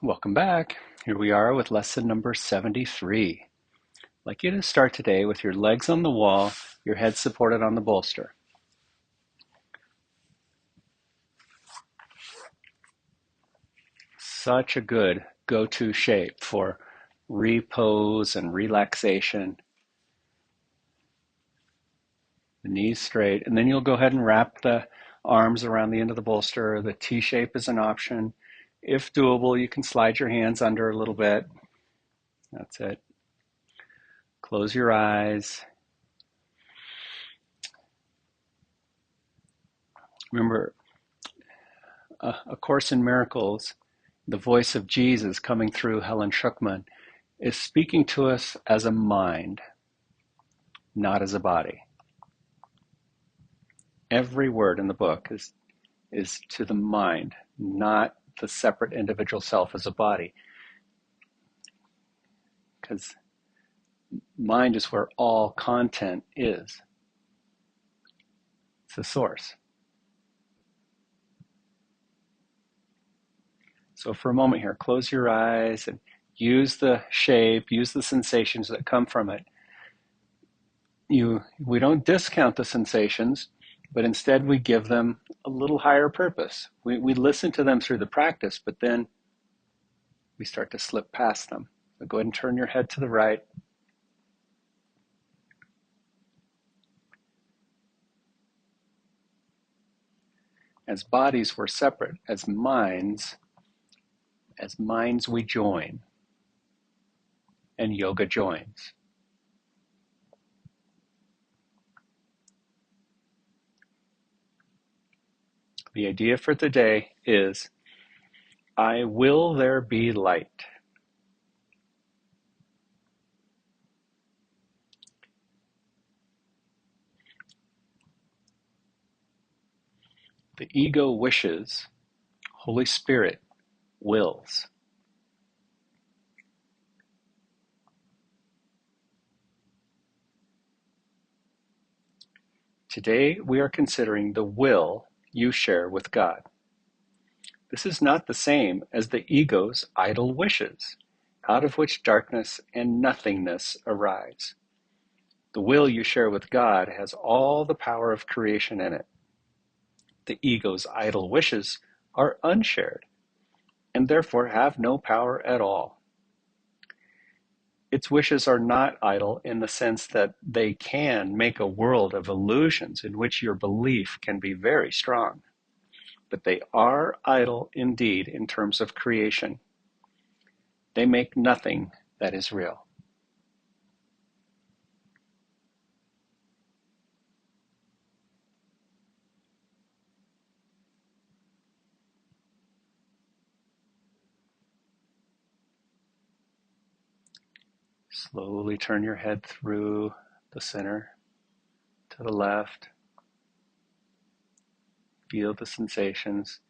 Welcome back. Here we are with lesson number 73. I'd like you to start today with your legs on the wall, your head supported on the bolster. Such a good go-to shape for repose and relaxation. The knees straight, and then you'll go ahead and wrap the arms around the end of the bolster. The T shape is an option. If doable, you can slide your hands under a little bit. That's it. Close your eyes. Remember, A Course in Miracles, the voice of Jesus coming through Helen Schuckman, is speaking to us as a mind, not as a body. Every word in the book is to the mind, not the separate individual self as a body. Because mind is where all content is. It's the source. So for a moment here, close your eyes and use the shape, use the sensations that come from it. We don't discount the sensations, but instead we give them a little higher purpose. We listen to them through the practice, but then we start to slip past them. So go ahead and turn your head to the right. As bodies, we're separate. As minds we join, and yoga joins. The idea for today is, I will there be light. The ego wishes, Holy Spirit wills. Today we are considering the will you share with God. This is not the same as the ego's idle wishes, out of which darkness and nothingness arise. The will you share with God has all the power of creation in it. The ego's idle wishes are unshared, and therefore have no power at all. Its wishes are not idle in the sense that they can make a world of illusions in which your belief can be very strong. But they are idle indeed in terms of creation. They make nothing that is real. Slowly turn your head through the center to the left. Feel the sensations.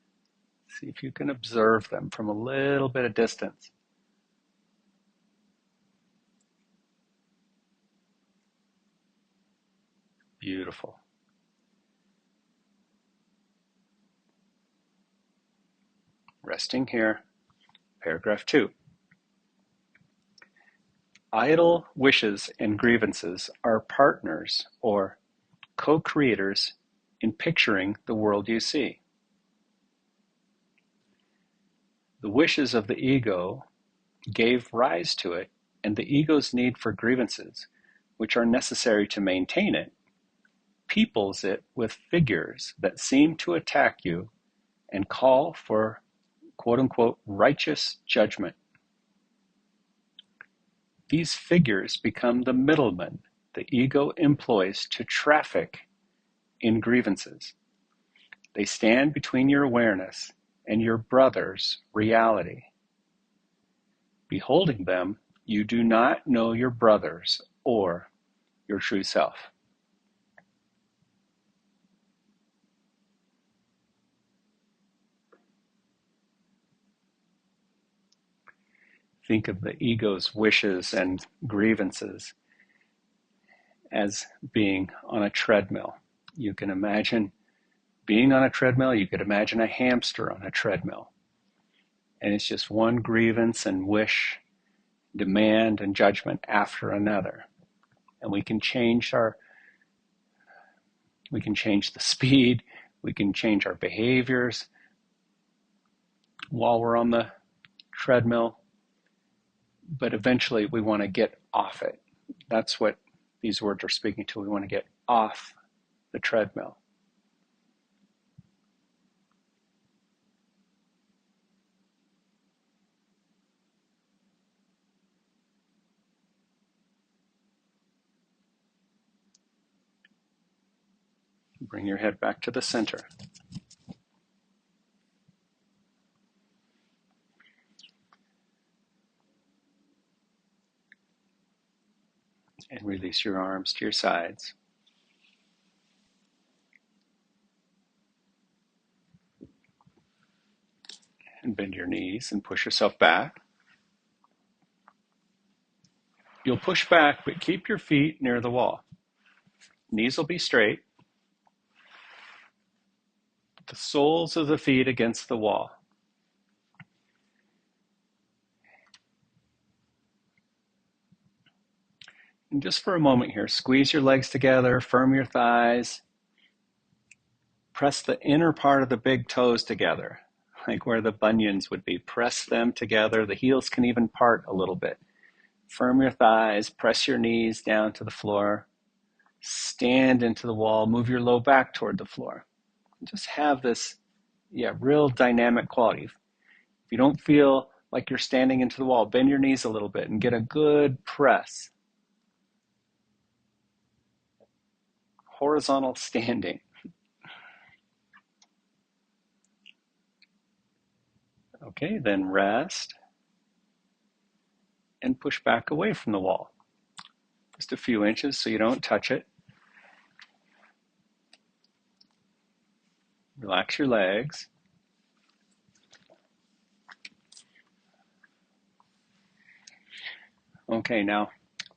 See if you can observe them from a little bit of distance. Beautiful. Resting here. Paragraph 2. Idle wishes and grievances are partners or co-creators in picturing the world you see. The wishes of the ego gave rise to it, and the ego's need for grievances, which are necessary to maintain it, peoples it with figures that seem to attack you and call for quote-unquote righteous judgment. These figures become the middlemen the ego employs to traffic in grievances. They stand between your awareness and your brother's reality. Beholding them, you do not know your brothers or your true self. Think of the ego's wishes and grievances as being on a treadmill. You can imagine being on a treadmill. You could imagine a hamster on a treadmill. And it's just one grievance and wish, demand and judgment after another. And we can change the speed, we can change our behaviors while we're on the treadmill, but eventually we want to get off it. That's what these words are speaking to. We want to get off the treadmill. Bring your head back to the center. And release your arms to your sides. And bend your knees and push yourself back. You'll push back, but keep your feet near the wall. Knees will be straight. The soles of the feet against the wall. And just for a moment here, squeeze your legs together, firm your thighs. Press the inner part of the big toes together, like where the bunions would be. Press them together. The heels can even part a little bit. Firm your thighs, press your knees down to the floor. Stand into the wall, move your low back toward the floor. Just have this, real dynamic quality. If you don't feel like you're standing into the wall, bend your knees a little bit and get a good press. Horizontal standing. Okay, then rest and push back away from the wall. Just a few inches so you don't touch it. Relax your legs. Okay, now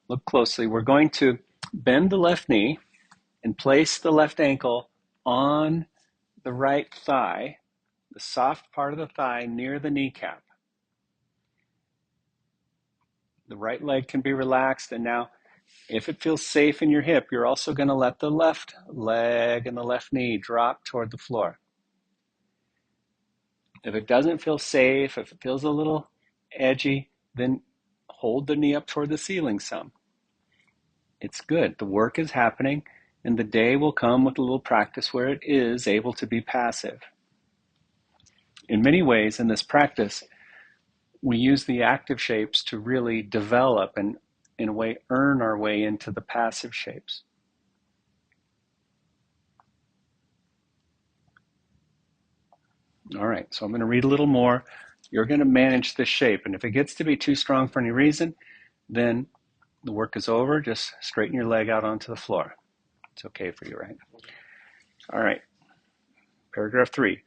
look closely. We're going to bend the left knee and place the left ankle on the right thigh, the soft part of the thigh near the kneecap. The right leg can be relaxed, and now if it feels safe in your hip, you're also going to let the left leg and the left knee drop toward the floor. If it doesn't feel safe, if it feels a little edgy, then hold the knee up toward the ceiling some. It's good. The work is happening, and the day will come with a little practice where it is able to be passive. In many ways, in this practice, we use the active shapes to really develop and, in a way, earn our way into the passive shapes. All right, so I'm going to read a little more. You're going to manage this shape, and if it gets to be too strong for any reason, then the work is over. Just straighten your leg out onto the floor. It's okay for you, right? All right, paragraph 3.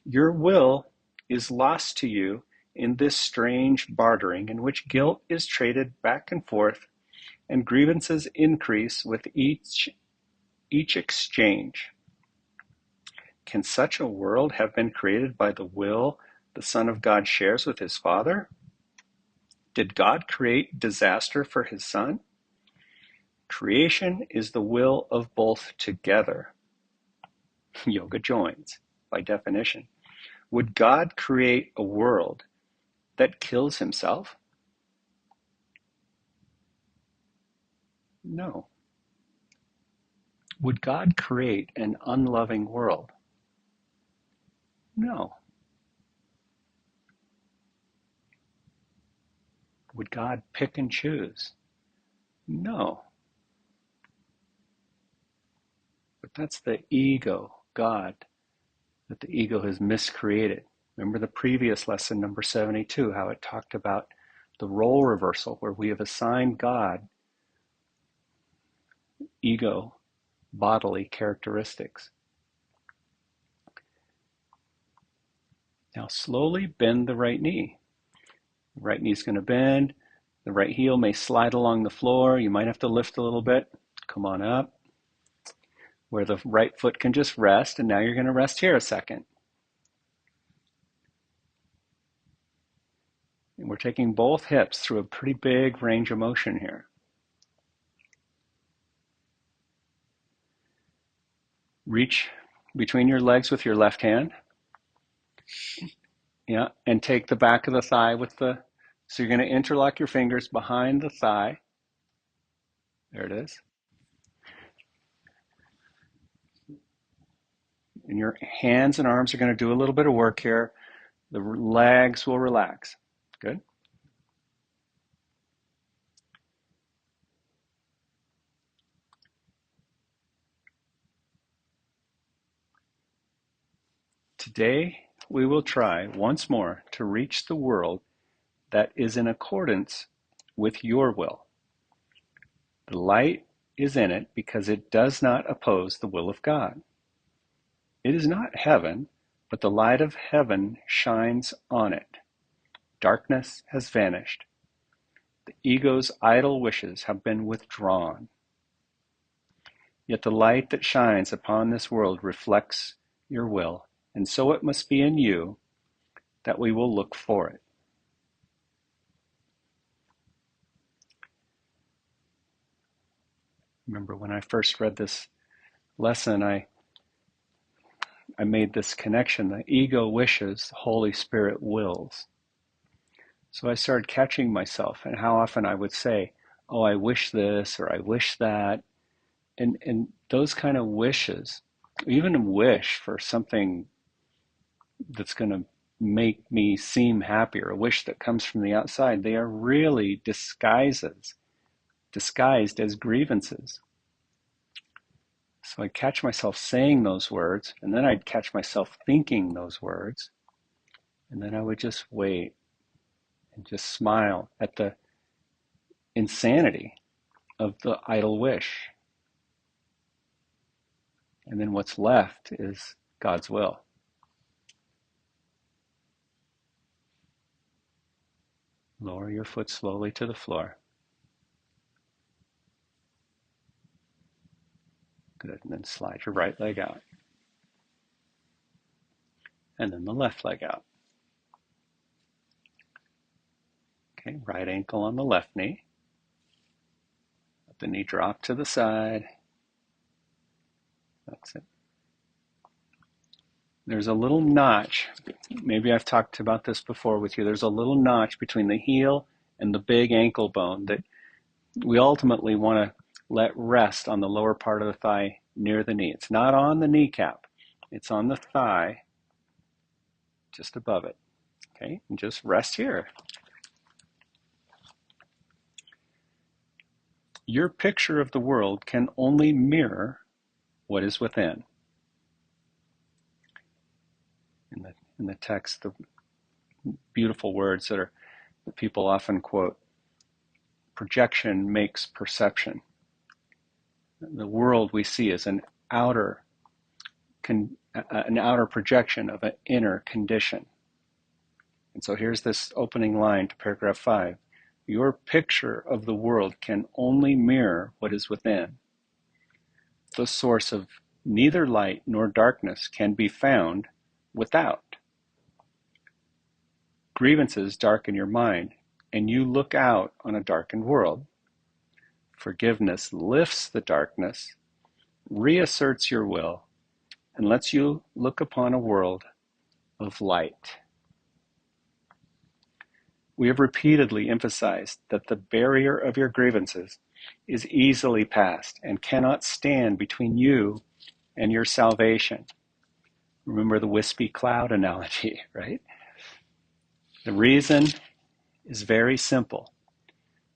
Your will is lost to you in this strange bartering in which guilt is traded back and forth and grievances increase with each exchange. Can such a world have been created by the will the Son of God shares with his Father? Did God create disaster for his Son? Creation is the will of both together. Yoga joins, by definition. Would God create a world that kills himself? No. Would God create an unloving world? No. Would God pick and choose? No. But that's the ego, God, that the ego has miscreated. Remember the previous lesson, number 72, how it talked about the role reversal, where we have assigned God ego, bodily characteristics. Now slowly bend the right knee. The right knee is going to bend. The right heel may slide along the floor. You might have to lift a little bit. Come on up. Where the right foot can just rest, and now you're going to rest here a second. And we're taking both hips through a pretty big range of motion here. Reach between your legs with your left hand. Yeah, and take the back of the thigh with the, so you're going to interlock your fingers behind the thigh. There it is. And your hands and arms are going to do a little bit of work here. The legs will relax. Good. Today, we will try once more to reach the world that is in accordance with your will. The light is in it because it does not oppose the will of God. It is not heaven, but the light of heaven shines on it. Darkness has vanished. The ego's idle wishes have been withdrawn. Yet the light that shines upon this world reflects your will, and so it must be in you that we will look for it. Remember when I first read this lesson, I made this connection. The ego wishes, the Holy Spirit wills. So I started catching myself and how often I would say, oh, I wish this or I wish that. And those kind of wishes, even a wish for something that's going to make me seem happier, a wish that comes from the outside, they are really disguised as grievances. So I'd catch myself saying those words, and then I'd catch myself thinking those words, and then I would just wait and just smile at the insanity of the idle wish. And then what's left is God's will. Lower your foot slowly to the floor. Good. And then slide your right leg out. And then the left leg out. Okay, right ankle on the left knee. Let the knee drop to the side. That's it. There's a little notch. Maybe I've talked about this before with you. There's a little notch between the heel and the big ankle bone that we ultimately want to let rest on the lower part of the thigh near the knee. It's not on the kneecap. It's on the thigh just above it. Okay, and just rest here. Your picture of the world can only mirror what is within. In the text, the beautiful words that people often quote, projection makes perception. The world we see is an outer projection of an inner condition. And so here's this opening line to paragraph 5. Your picture of the world can only mirror what is within. The source of neither light nor darkness can be found without. Grievances darken your mind, and you look out on a darkened world. Forgiveness lifts the darkness, reasserts your will, and lets you look upon a world of light. We have repeatedly emphasized that the barrier of your grievances is easily passed and cannot stand between you and your salvation. Remember the wispy cloud analogy, right? The reason is very simple.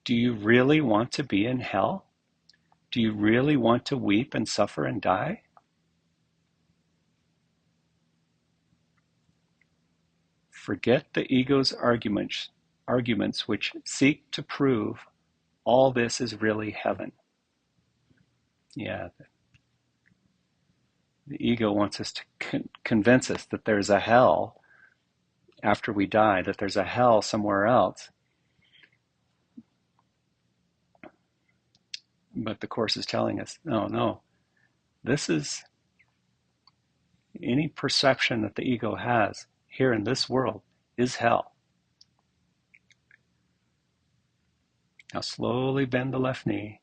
Do you really want to be in hell? Do you really want to weep and suffer and die? Forget the ego's arguments which seek to prove all this is really heaven. Yeah, the ego wants us to convince us that there's a hell after we die, that there's a hell somewhere else. But the Course is telling us, no, this is any perception that the ego has here in this world is hell. Now slowly bend the left knee,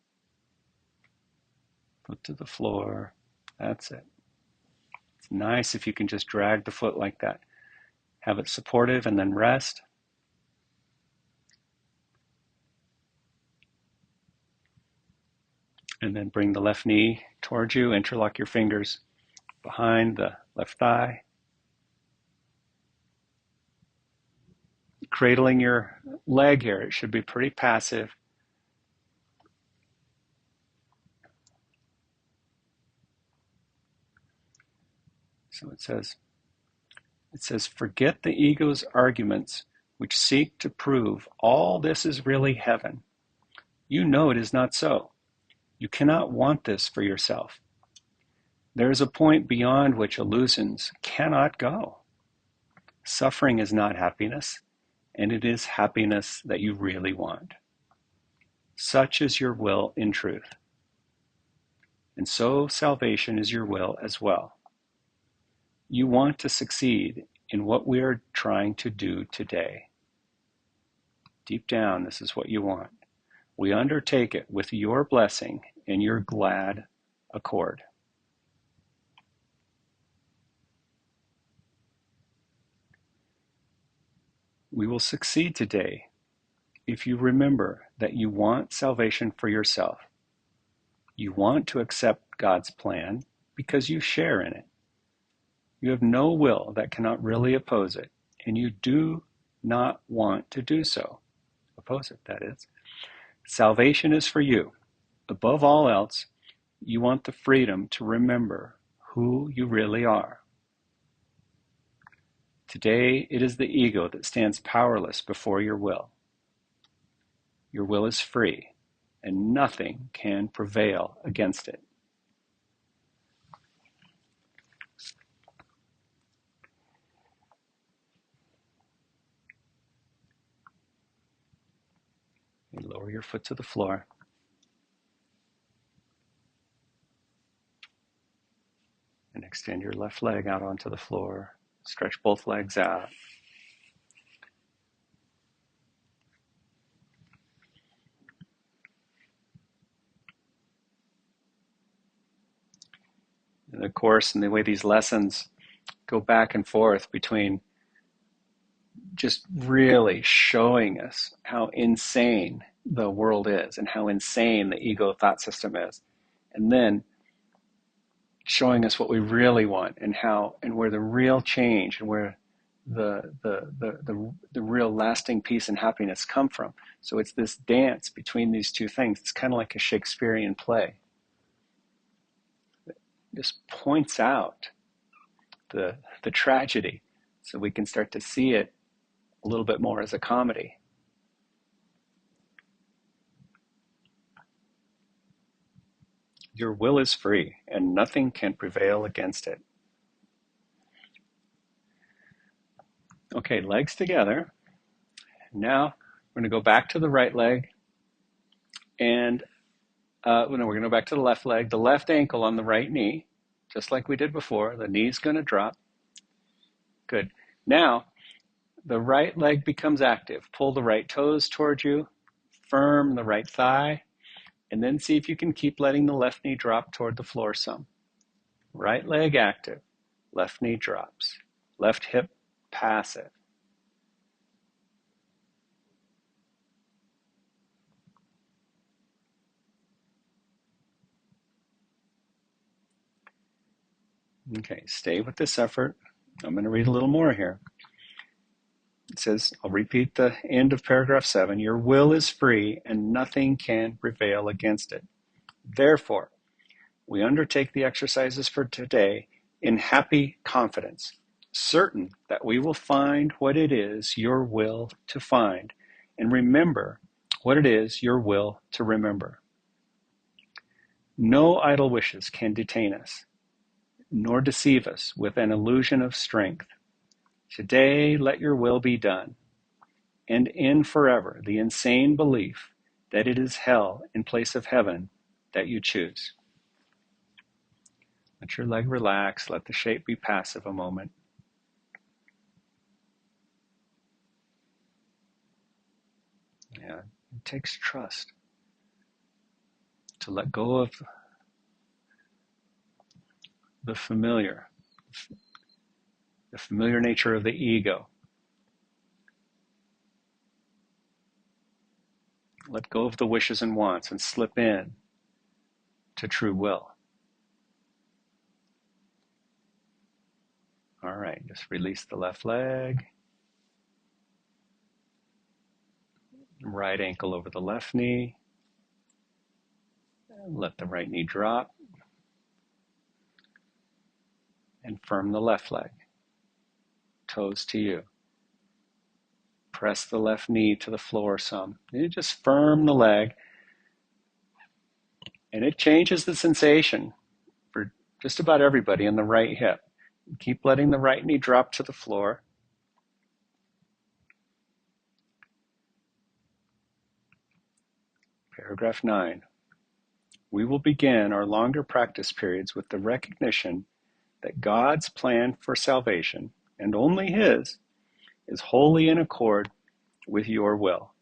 foot to the floor. That's it. It's nice if you can just drag the foot like that. Have it supportive and then rest. And then bring the left knee towards you. Interlock your fingers behind the left thigh. Cradling your leg here. It should be pretty passive. So it says, forget the ego's arguments which seek to prove all this is really heaven. You know it is not so. You cannot want this for yourself. There is a point beyond which illusions cannot go. Suffering is not happiness, and it is happiness that you really want. Such is your will in truth. And so salvation is your will as well. You want to succeed in what we are trying to do today. Deep down, this is what you want. We undertake it with your blessing and your glad accord. We will succeed today if you remember that you want salvation for yourself. You want to accept God's plan because you share in it. You have no will that cannot really oppose it, and you do not want to do so. Oppose it, that is. Salvation is for you. Above all else, you want the freedom to remember who you really are. Today, it is the ego that stands powerless before your will. Your will is free, and nothing can prevail against it. You lower your foot to the floor. And extend your left leg out onto the floor. Stretch both legs out. And the Course and the way these lessons go back and forth between just really showing us how insane the world is and how insane the ego thought system is. And then showing us what we really want and how and where the real change and where the real lasting peace and happiness come from. So it's this dance between these two things. It's kind of like a Shakespearean play. It just points out the tragedy so we can start to see it a little bit more as a comedy. Your will is free, and nothing can prevail against it. Okay, legs together. Now we're going to go back to the right leg, and we're going to go back to the left leg, the left ankle on the right knee, just like we did before. The knee's going to drop. Good. Now, the right leg becomes active. Pull the right toes towards you, firm the right thigh, and then see if you can keep letting the left knee drop toward the floor some. Right leg active, left knee drops, left hip passive. Okay, stay with this effort. I'm going to read a little more here. It says, I'll repeat the end of paragraph 7. Your will is free and nothing can prevail against it. Therefore, we undertake the exercises for today in happy confidence, certain that we will find what it is your will to find, and remember what it is your will to remember. No idle wishes can detain us, nor deceive us with an illusion of strength. Today, let your will be done, and end forever the insane belief that it is hell in place of heaven that you choose. Let your leg relax. Let the shape be passive a moment. Yeah, It takes trust to let go of the familiar nature of the ego. Let go of the wishes and wants and slip in to true will. All right, just release the left leg. Right ankle over the left knee. Let the right knee drop. And firm the left leg. Toes to you. Press the left knee to the floor some. You just firm the leg. And it changes the sensation for just about everybody in the right hip. Keep letting the right knee drop to the floor. Paragraph 9. We will begin our longer practice periods with the recognition that God's plan for salvation, and only His, is wholly in accord with your will.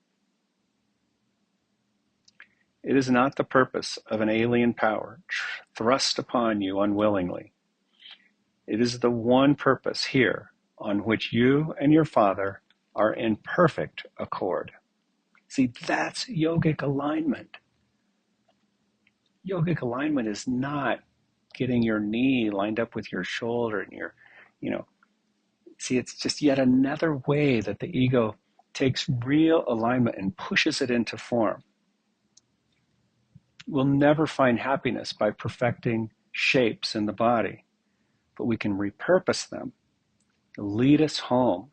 It is not the purpose of an alien power thrust upon you unwillingly. It is the one purpose here on which you and your Father are in perfect accord. See, that's yogic alignment. Yogic alignment is not getting your knee lined up with your shoulder and your, see, it's just yet another way that the ego takes real alignment and pushes it into form. We'll never find happiness by perfecting shapes in the body, but we can repurpose them to lead us home.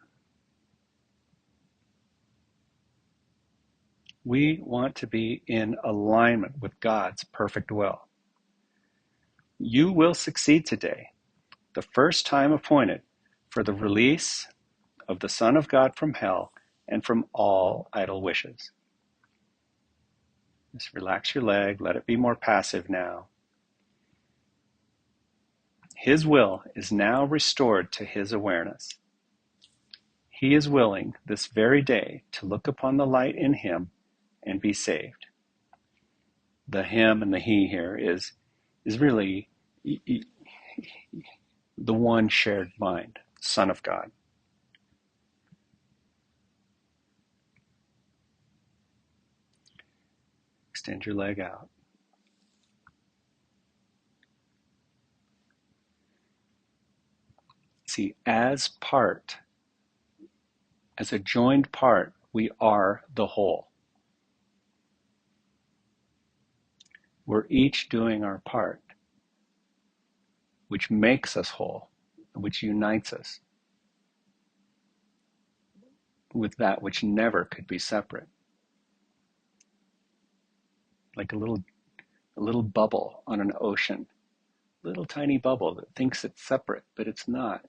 We want to be in alignment with God's perfect will. You will succeed today, the first time appointed for the release of the Son of God from hell and from all idle wishes. Just relax your leg, let it be more passive now. His will is now restored to his awareness. He is willing this very day to look upon the light in him and be saved. The him and the he here is really the one shared mind, Son of God. Extend your leg out. See, as a joined part, we are the whole. We're each doing our part, which makes us whole, which unites us with that which never could be separate. Like a little bubble on an ocean, little tiny bubble that thinks it's separate, but it's not.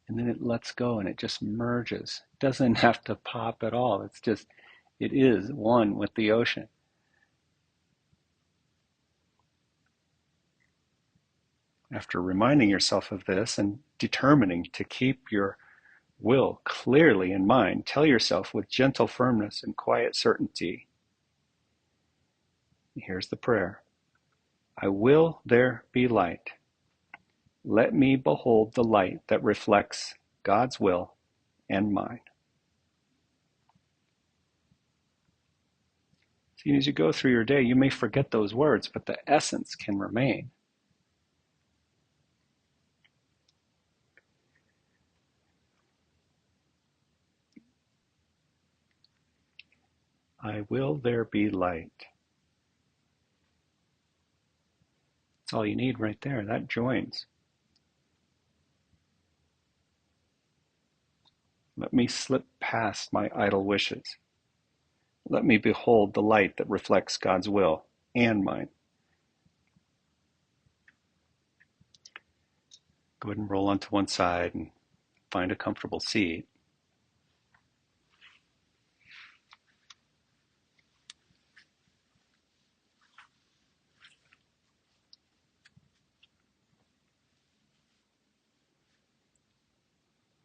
And then it lets go and it just merges. It doesn't have to pop at all. It is one with the ocean. After reminding yourself of this and determining to keep your will clearly in mind, tell yourself with gentle firmness and quiet certainty, here's the prayer. I will there be light. Let me behold the light that reflects God's will and mine. See, as you go through your day, you may forget those words, but the essence can remain. I will there be light. That's all you need right there. That joins. Let me slip past my idle wishes. Let me behold the light that reflects God's will and mine. Go ahead and roll onto one side and find a comfortable seat.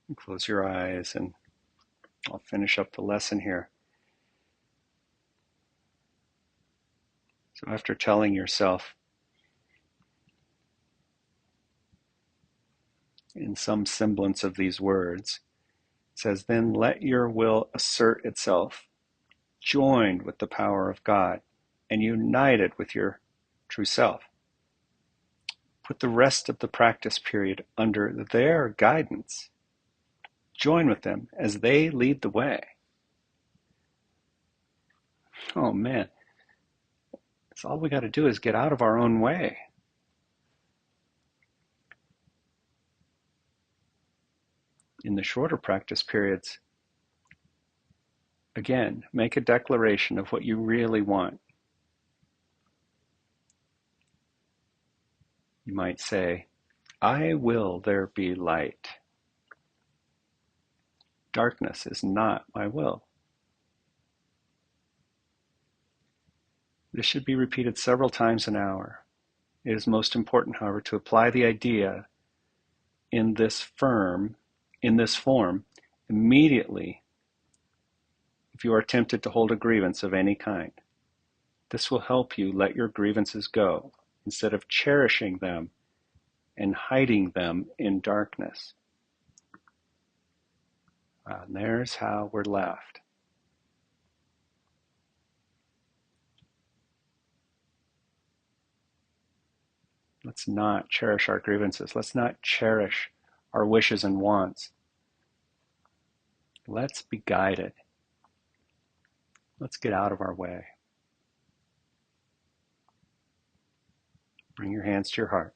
And close your eyes and I'll finish up the lesson here. So after telling yourself in some semblance of these words, it says, then let your will assert itself, joined with the power of God, and united with your true self. Put the rest of the practice period under their guidance. Join with them as they lead the way. Oh man, that's all we got to do is get out of our own way. In the shorter practice periods, again, make a declaration of what you really want. You might say, I will there be light. Darkness is not my will. This should be repeated several times an hour. It is most important, however, to apply the idea in this form immediately if you are tempted to hold a grievance of any kind. This will help you let your grievances go instead of cherishing them and hiding them in darkness. And there's how we're left. Let's not cherish our grievances. Let's not cherish our wishes and wants. Let's be guided. Let's get out of our way. Bring your hands to your heart.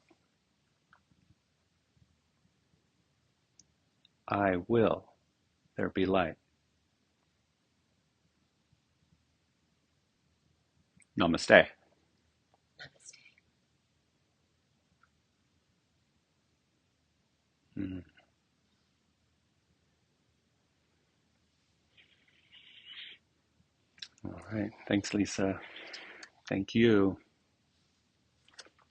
I will there be light. Namaste. Mm. All right. Thanks, Lisa. Thank you.